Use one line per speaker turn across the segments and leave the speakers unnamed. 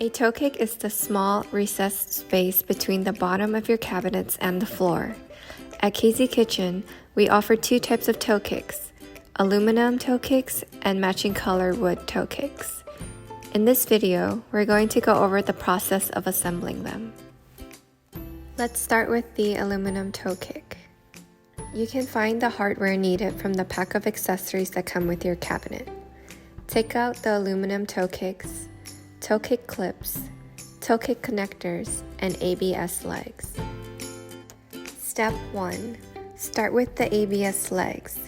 A toe kick is the small, recessed space between the bottom of your cabinets and the floor. At KZ Kitchen, we offer two types of toe kicks, aluminum toe kicks and matching color wood toe kicks. In this video, we're going to go over the process of assembling them. Let's start with the aluminum toe kick. You can find the hardware needed from the pack of accessories that come with your cabinet. Take out the aluminum toe kicks, toe kick clips, toe kick connectors, and ABS legs. Step 1. Start with the ABS legs.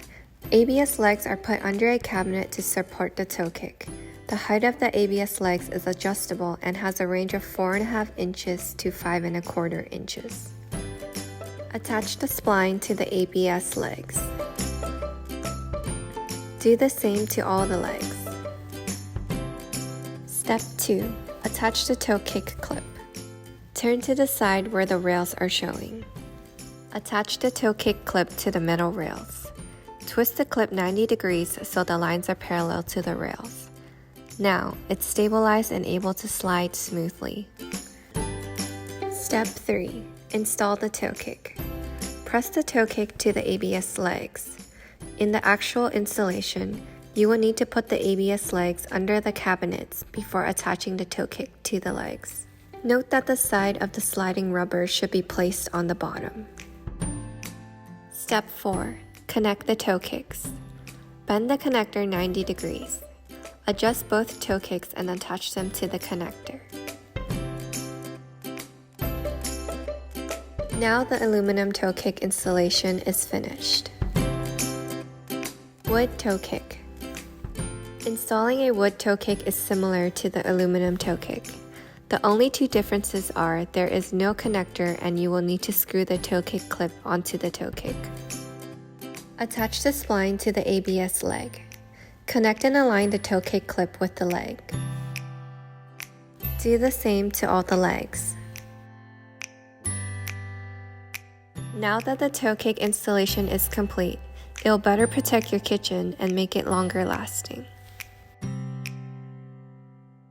ABS legs are put under a cabinet to support the toe kick. The height of the ABS legs is adjustable and has a range of 4.5 inches to 5.25 inches. Attach the spline to the ABS legs. Do the same to all the legs. Step 2. Attach the toe kick clip. Turn to the side where the rails are showing. Attach the toe kick clip to the middle rails. Twist the clip 90 degrees so the lines are parallel to the rails. Now, it's stabilized and able to slide smoothly. Step 3. Install the toe kick. Press the toe kick to the ABS legs. In the actual installation, you will need to put the ABS legs under the cabinets before attaching the toe kick to the legs. Note that the side of the sliding rubber should be placed on the bottom. Step 4. Connect the toe kicks. Bend the connector 90 degrees. Adjust both toe kicks and attach them to the connector. Now the aluminum toe kick installation is finished. Wood toe kick. Installing a wood toe kick is similar to the aluminum toe kick. The only two differences are there is no connector and you will need to screw the toe kick clip onto the toe kick. Attach the spline to the ABS leg. Connect and align the toe kick clip with the leg. Do the same to all the legs. Now that the toe kick installation is complete, it will better protect your kitchen and make it longer lasting.